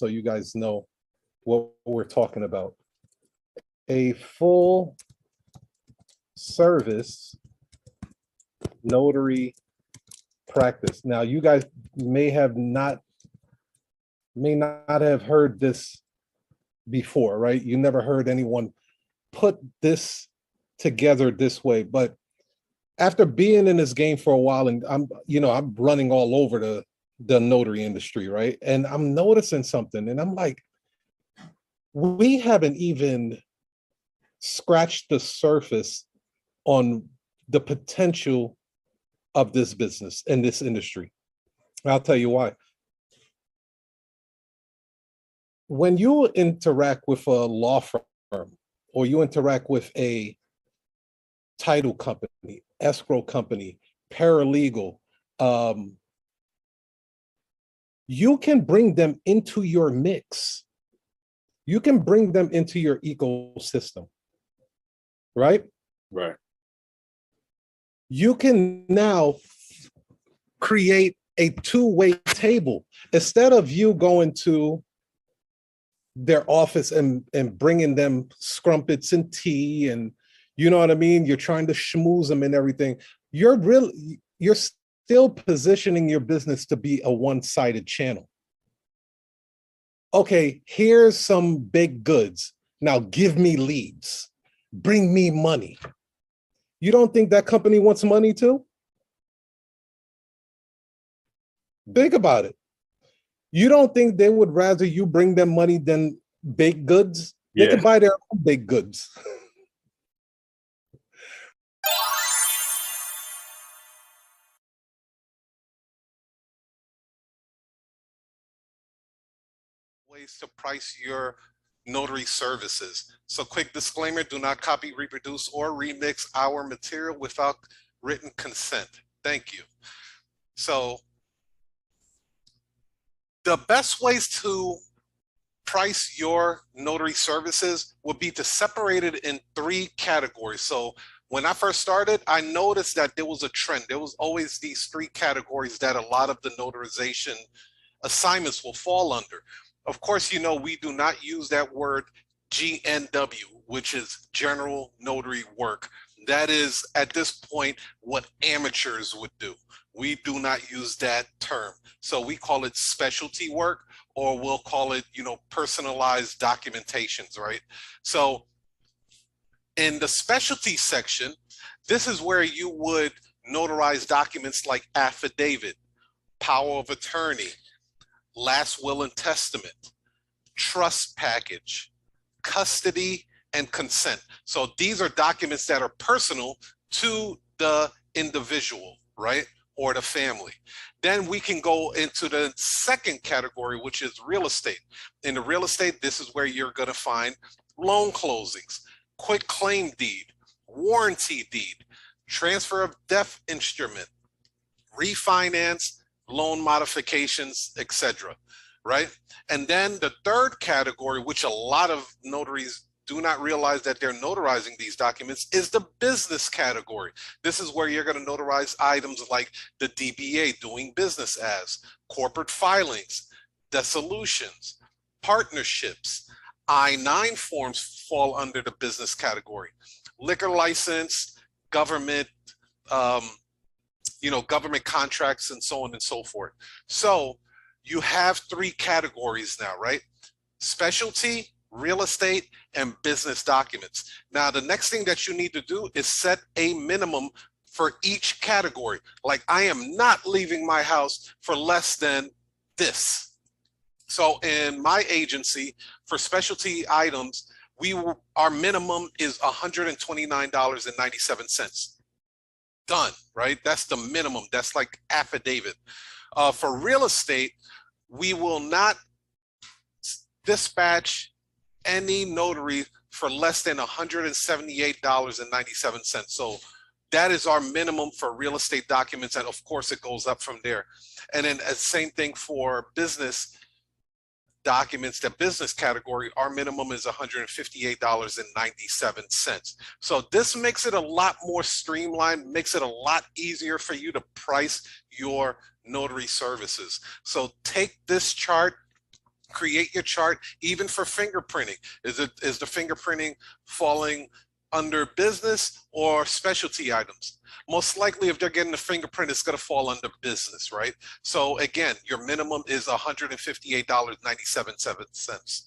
so you guys know what we're talking about. A full service notary practice. Now, you guys may not have heard this before, right? You never heard anyone put this together this way, but after being in this game for a while, and I'm running all over the notary industry, right? And I'm noticing something, and I'm like, we haven't even scratched the surface on the potential of this business and this industry. I'll tell you why. When you interact with a law firm or you interact with a title company, escrow company, paralegal, you can bring them into your mix. You can bring them into your ecosystem, right? Right. You can now create a two-way table. Instead of you going to their office and bringing them scrumpets and tea and, you know what I mean? You're trying to schmooze them and everything. You're still positioning your business to be a one-sided channel. Okay, here's some big goods. Now give me leads. Bring me money. You don't think that company wants money too? Think about it. You don't think they would rather you bring them money than baked goods? They can buy their own baked goods. Ways to price your notary services. So quick disclaimer, do not copy, reproduce, or remix our material without written consent. Thank you. So the best ways to price your notary services would be to separate it in 3 categories. So when I first started, I noticed that there was a trend. There was always these 3 categories that a lot of the notarization assignments will fall under. Of course, you know, we do not use that word GNW, which is general notary work. That is, at this point, what amateurs would do. We do not use that term. So we call it specialty work, or we'll call it, you know, personalized documentations, right? So in the specialty section, this is where you would notarize documents like affidavit, power of attorney, last will and testament, trust package, custody, and consent. So these are documents that are personal to the individual, right? Or the family. Then we can go into the second category, which is real estate. In the real estate, this is where you're going to find loan closings, quit claim deed, warranty deed, transfer of debt instrument, refinance, loan modifications, etc. Right? And then the third category, which a lot of notaries do not realize that they're notarizing these documents, is the business category. This is where you're going to notarize items like the DBA, doing business as, corporate filings, dissolutions, partnerships, I-9 forms fall under the business category, liquor license, government, government contracts, and so on and so forth. So you have 3 categories now, right? Specialty, real estate, and business documents. Now, the next thing that you need to do is set a minimum for each category. Like, I am not leaving my house for less than this. So in my agency, for specialty items, our minimum is $129.97. Done, right? That's the minimum. That's like affidavit. For real estate, we will not dispatch any notary for less than $178.97. So that is our minimum for real estate documents, and of course it goes up from there. And then the same thing for business documents, the business category, our minimum is $158.97. So this makes it a lot more streamlined, makes it a lot easier for you to price your notary services. So take this chart, create your chart, even for fingerprinting. Is the fingerprinting falling under business or specialty items? Most likely, if they're getting a fingerprint, it's going to fall under business, right? So again, your minimum is $158.97.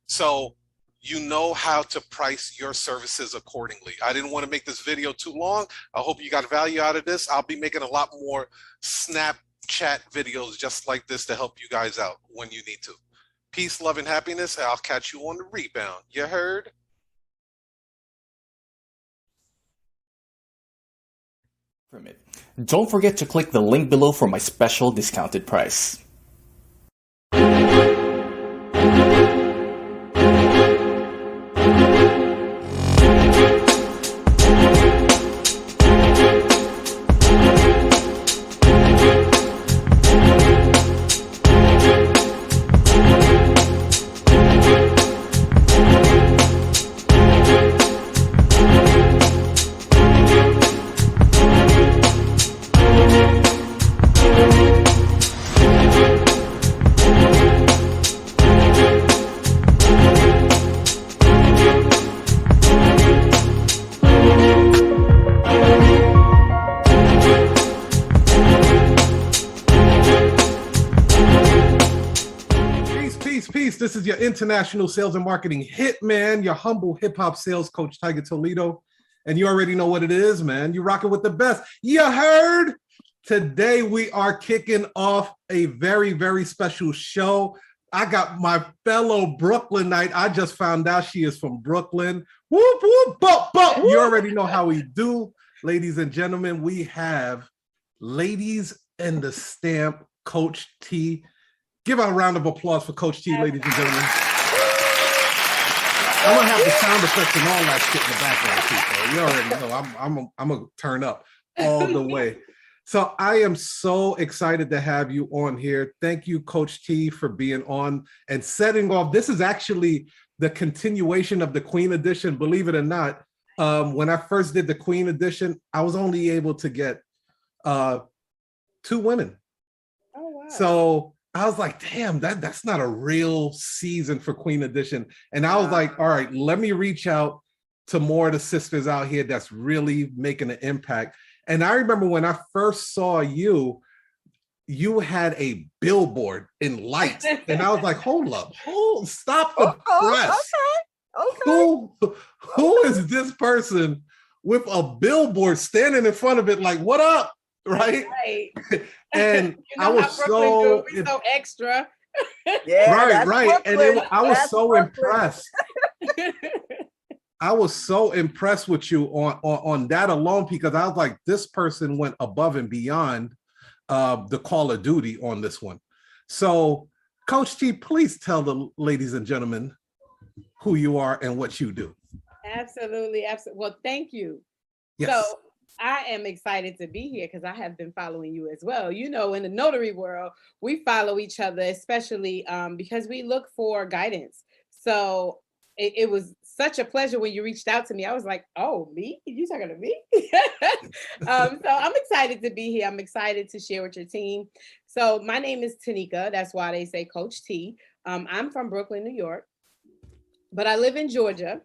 So you know how to price your services accordingly. I didn't want to make this video too long. I hope you got value out of this. I'll be making a lot more Snapchat videos just like this to help you guys out when you need to. Peace, love, and happiness. I'll catch you on the rebound. You heard? Don't forget to click the link below for my special discounted price. This is your international sales and marketing hitman, your humble hip-hop sales coach, Tiger Toledo. And you already know what it is, man. You're rocking with the best. You heard? Today, we are kicking off a very, very special show. I got my fellow Brooklynite. I just found out she is from Brooklyn. Whoop, whoop, bop, bop. You already know how we do. Ladies and gentlemen, we have Ladies and the Stamp, Coach T. Give a round of applause for Coach T, ladies and gentlemen. I'm gonna have the sound effects and all that shit in the background, people. You already know I'm gonna turn up all the way. So I am so excited to have you on here. Thank you, Coach T, for being on and setting off. This is actually the continuation of the Queen Edition, believe it or not. When I first did the Queen Edition, I was only able to get 2 women. Oh, wow. So I was like, damn, that's not a real season for Queen Edition. And I was like, all right, let me reach out to more of the sisters out here that's really making an impact. And I remember when I first saw you, you had a billboard in lights. And I was like, stop the press. Okay. Who is this person with a billboard standing in front of it like, what up? Right. And you know, I was so extra. Yeah, right. And I was so impressed. I was so impressed with you on that alone, because I was like, this person went above and beyond the Call of Duty on this one. So, Coach T, please tell the ladies and gentlemen who you are and what you do. Absolutely. Well, thank you. Yes. So I am excited to be here because I have been following you as well. You know, in the notary world, we follow each other, especially because we look for guidance. So it was such a pleasure when you reached out to me. I was like, oh, me? You talking to me? So I'm excited to be here. I'm excited to share with your team. So my name is Tanika. That's why they say Coach T. I'm from Brooklyn, New York, but I live in Georgia.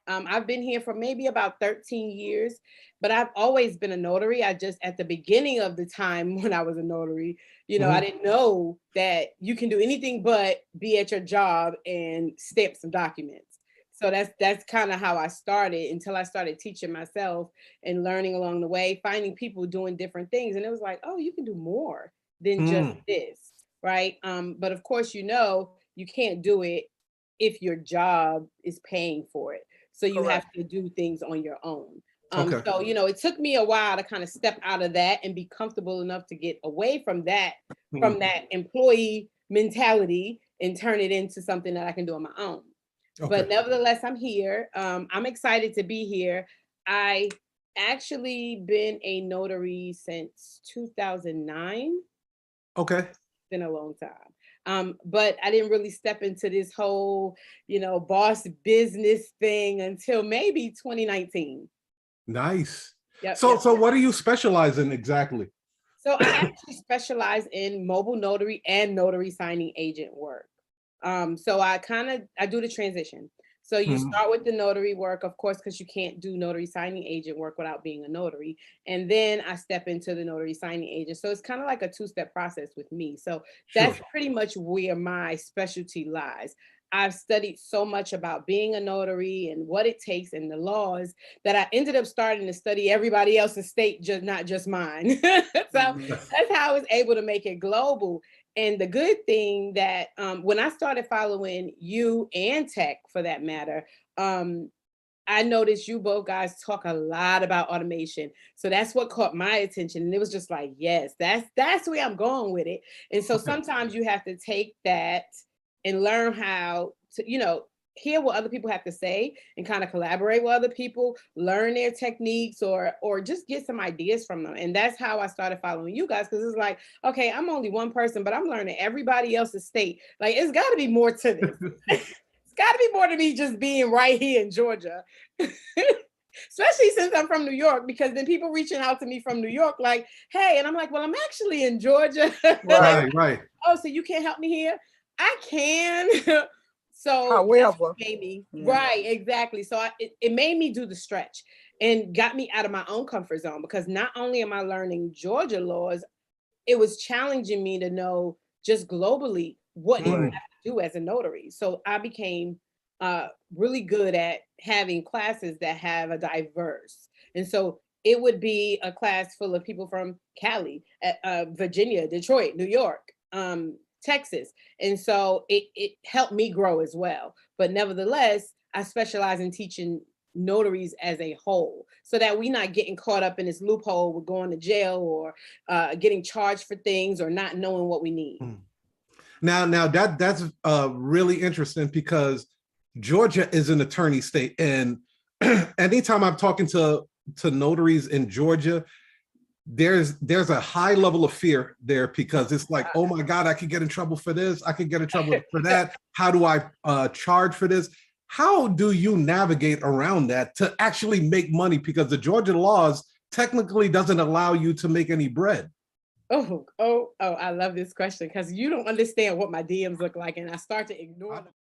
I've been here for maybe about 13 years, but I've always been a notary. I just, at the beginning of the time when I was a notary, you know, I didn't know that you can do anything but be at your job and stamp some documents. So that's kind of how I started, until I started teaching myself and learning along the way, finding people doing different things. And it was like, oh, you can do more than just this, right? But of course, you know, you can't do it if your job is paying for it. So you have to do things on your own. So, you know, it took me a while to kind of step out of that and be comfortable enough to get away from that employee mentality and turn it into something that I can do on my own. But nevertheless, I'm here. I'm excited to be here. I actually been a notary since 2009. Okay. It's been a long time. But I didn't really step into this whole, you know, boss business thing until maybe 2019. Nice. Yep, so what do you specialize in exactly? So I actually specialize in mobile notary and notary signing agent work. So I do the transition. So you start with the notary work, of course, because you can't do notary signing agent work without being a notary. And then I step into the notary signing agent. So it's kind of like a two-step process with me. So that's pretty much where my specialty lies. I've studied so much about being a notary and what it takes and the laws that I ended up starting to study everybody else's state, just not just mine. So that's how I was able to make it global. And the good thing that when I started following you and Tech, for that matter, I noticed you both guys talk a lot about automation. So that's what caught my attention. And it was just like, yes, that's where I'm going with it. And so sometimes you have to take that and learn how to, hear what other people have to say and kind of collaborate with other people, learn their techniques or just get some ideas from them. And that's how I started following you guys, because it's like, okay, I'm only one person, but I'm learning everybody else's state. Like, it's got to be more to this. It's got to be more to me just being right here in Georgia. Especially since I'm from New York, because then people reaching out to me from New York like, hey, and I'm like, well, I'm actually in Georgia. Right. Oh, so you can't help me here? I can. So however, right, exactly. So it made me do the stretch and got me out of my own comfort zone, because not only am I learning Georgia laws, it was challenging me to know just globally what you have to do as a notary. So I became really good at having classes that have a diverse. And so it would be a class full of people from Cali, Virginia, Detroit, New York, Texas. And so it helped me grow as well. But nevertheless, I specialize in teaching notaries as a whole, so that we're not getting caught up in this loophole with going to jail or getting charged for things or not knowing what we need. Now that's really interesting, because Georgia is an attorney state, and anytime I'm talking to notaries in Georgia, there's a high level of fear there, because it's like, oh my God, I could get in trouble for this, I could get in trouble for that. How do I charge for this? How do you navigate around that to actually make money? Because the Georgia laws technically doesn't allow you to make any bread. Oh, I love this question, because you don't understand what my DMs look like, and I start to ignore them.